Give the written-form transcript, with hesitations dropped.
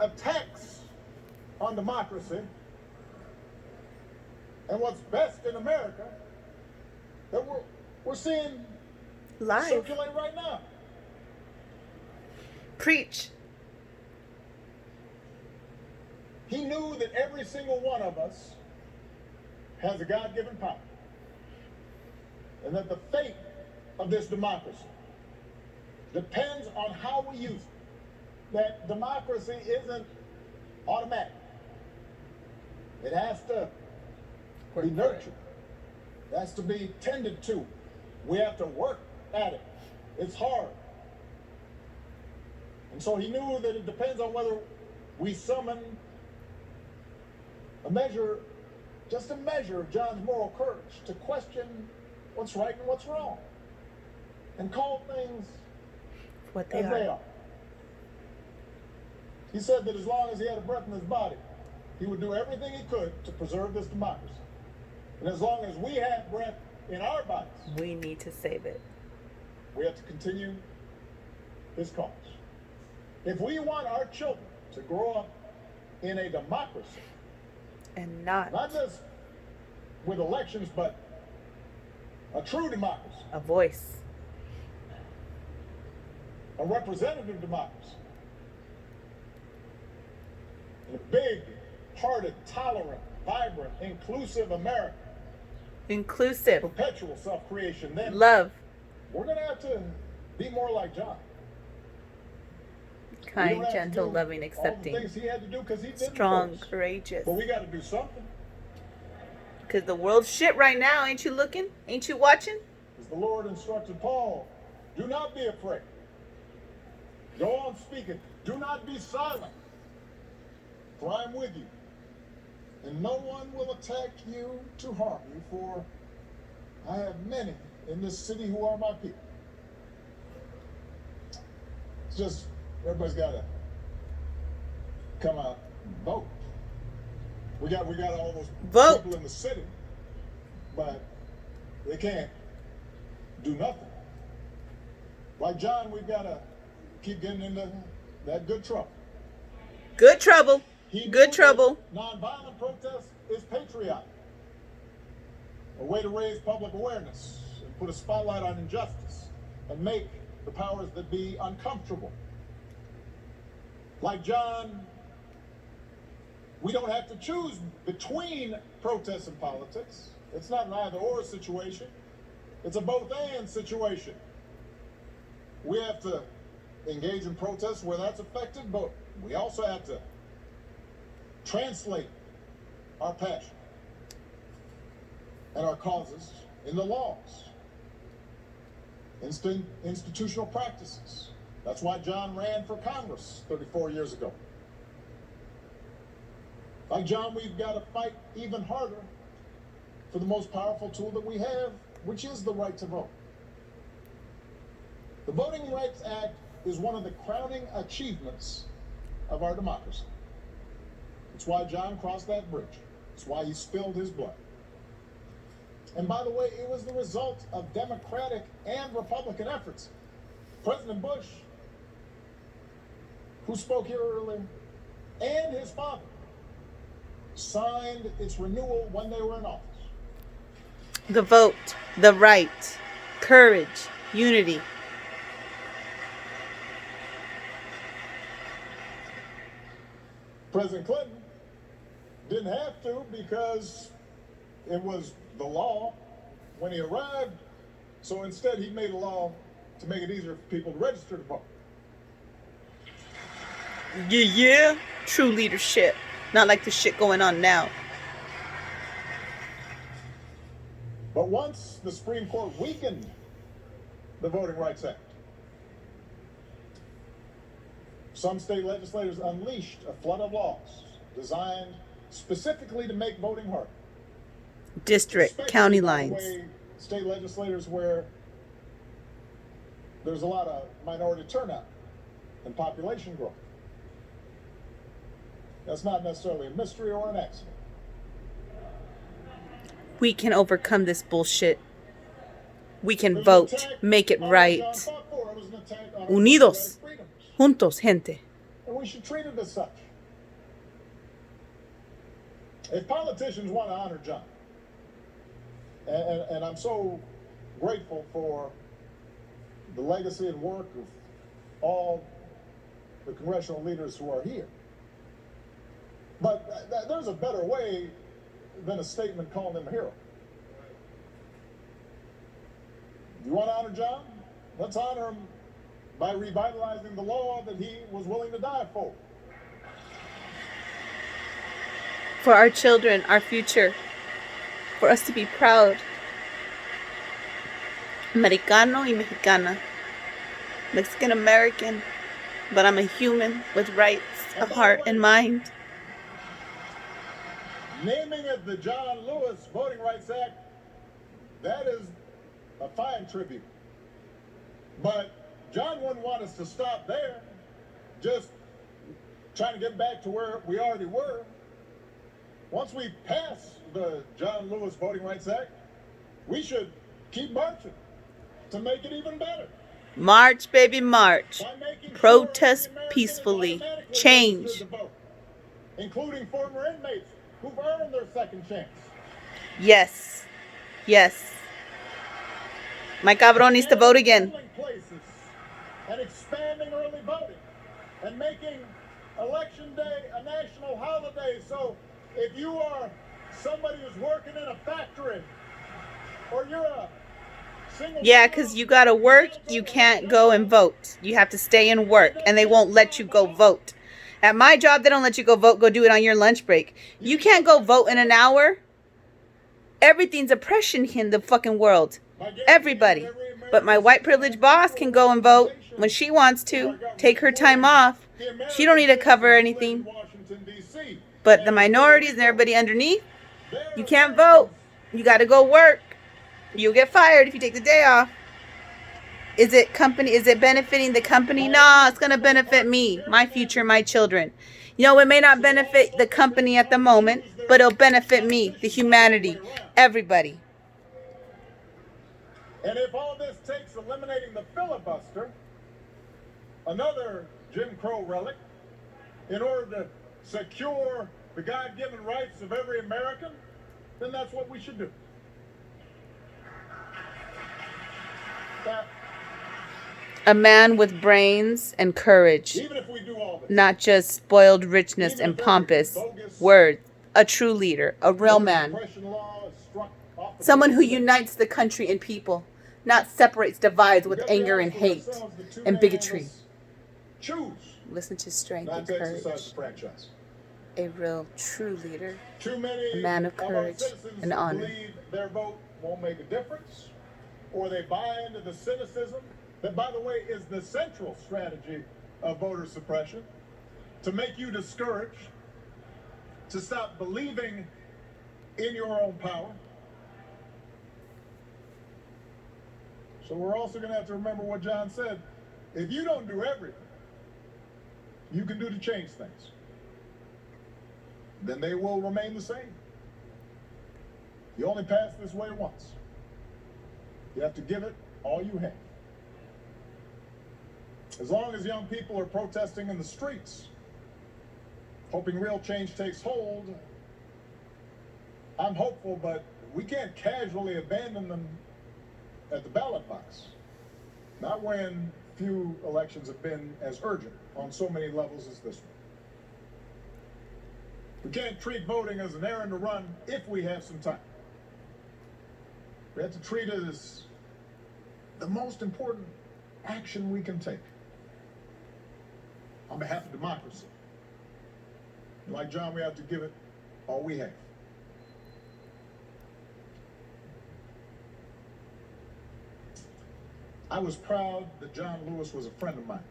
attacks on democracy and what's best in America that we're seeing live circulate right now. Preach. He knew that every single one of us has a God-given power, and that the fate of this democracy depends on how we use it. That democracy isn't automatic. It has to be nurtured. It has to be tended to. We have to work at it. It's hard. And so he knew that it depends on whether we summon a measure, just a measure of John's moral courage to question what's right and what's wrong, and call things What they as they are. are. He said that as long as he had a breath in his body, he would do everything he could to preserve this democracy. And as long as we have breath in our bodies, We need to save it. we have to continue his cause. If we want our children to grow up in a democracy, And not not just with elections, but a true democracy, a voice. a representative democracy, a big-hearted, tolerant, vibrant, inclusive America, Inclusive. perpetual self-creation, then Love. we're going to have to be more like John. We Kind, don't have to gentle, do loving, all the accepting. things he had to do because he did them Strong, first. courageous. But we got to do something. Because the world's shit right now. Ain't you looking? Ain't you watching? As the Lord instructed Paul, do not be afraid. Go on speaking. Do not be silent, for I am with you. And no one will attack you to harm you, for I have many in this city who are my people. It's just, everybody's got to come out and vote. We got all those Vote. people in the city, but they can't do nothing. Like John, we've got to keep getting into that good trouble. Good trouble. He Good knew trouble. that nonviolent protest is patriotic, a way to raise public awareness and put a spotlight on injustice and make the powers that be uncomfortable. Like John, we don't have to choose between protests and politics. It's not an either-or situation. It's a both-and situation. We have to engage in protests where that's effective, but we also have to translate our passion and our causes into laws, institutional practices. That's why John ran for Congress 34 years ago. Like John, we've got to fight even harder for the most powerful tool that we have, which is the right to vote. The Voting Rights Act is one of the crowning achievements of our democracy. It's why John crossed that bridge. It's why he spilled his blood. And by the way, it was the result of Democratic and Republican efforts. President Bush, who spoke here earlier, and his father signed its renewal when they were in office. The vote. The right. Courage. Unity. President Clinton didn't have to because it was the law when he arrived. So instead, he made a law to make it easier for people to register to vote. Yeah. True leadership. Not like the shit going on now. But once the Supreme Court weakened the Voting Rights Act, some state legislators unleashed a flood of laws designed specifically to make voting harder. District. Especially, County by the lines. way, state legislators where there's a lot of minority turnout and population growth. That's not necessarily a mystery or an accident. We can overcome this bullshit. We can It was an vote. attack Make it on what right. John fought for. It was an attack on our Unidos. democratic freedoms. Juntos, gente. And we we should treat it as such. If politicians want to honor John, and I'm so grateful for the legacy and work of all the congressional leaders who are here, but there's a better way than a statement calling him a hero. You want to honor John? Let's honor him by revitalizing the law that he was willing to die for. For our children, our future. For us to be proud. Americano y Mexicana. Mexican American. But I'm a human with rights of heart and mind. Naming it the John Lewis Voting Rights Act, that is a fine tribute. But John wouldn't want us to stop there, just trying to get back to where we already were. Once we pass the John Lewis Voting Rights Act, we should keep marching to make it even better. March, baby, march. Protest peacefully. Change. Vote, including former inmates who've earned their second chance. Yes. Yes. My cabrón needs to vote again. And expanding early voting and making Election Day a national holiday. So if you are somebody who's working in a factory or you're a single... Yeah, because you got to work, you can't go and vote. You have to stay and work, and they won't let you go vote. At my job, they don't let you go vote. Go do it on your lunch break. You can't go vote in an hour. Everything's oppression in the fucking world. Everybody. But my white privileged boss can go and vote when she wants to. Take her time off. She don't need to cover anything. But the minorities and everybody underneath, you can't vote. You got to go work. You'll get fired if you take the day off. Is it benefiting the company? No, it's going to benefit me, my future, my children. You know, it may not benefit the company at the moment, but it'll benefit me, the humanity, everybody. And if all this takes eliminating the filibuster, another Jim Crow relic, in order to secure the God-given rights of every American, then that's what we should do. A man with brains and courage, Even if we do all this, not just spoiled richness and pompous words. A true leader, a real man. Someone who unites the country and people, not separates, divides with anger and hate and bigotry. Listen to strength and courage. A real, true leader, a man of courage and honor. Their vote won't make a difference, or they buy into the cynicism that, by the way, is the central strategy of voter suppression, to make you discouraged, to stop believing in your own power. So we're also going to have to remember what John said. If you don't do everything you can do to change things, then they will remain the same. You only pass this way once. You have to give it all you have. As long as young people are protesting in the streets, hoping real change takes hold, I'm hopeful, but we can't casually abandon them at the ballot box. Not when few elections have been as urgent on so many levels as this one. We can't treat voting as an errand to run if we have some time. We have to treat it as the most important action we can take on behalf of democracy. Like John, we have to give it all we have. I was proud that John Lewis was a friend of mine.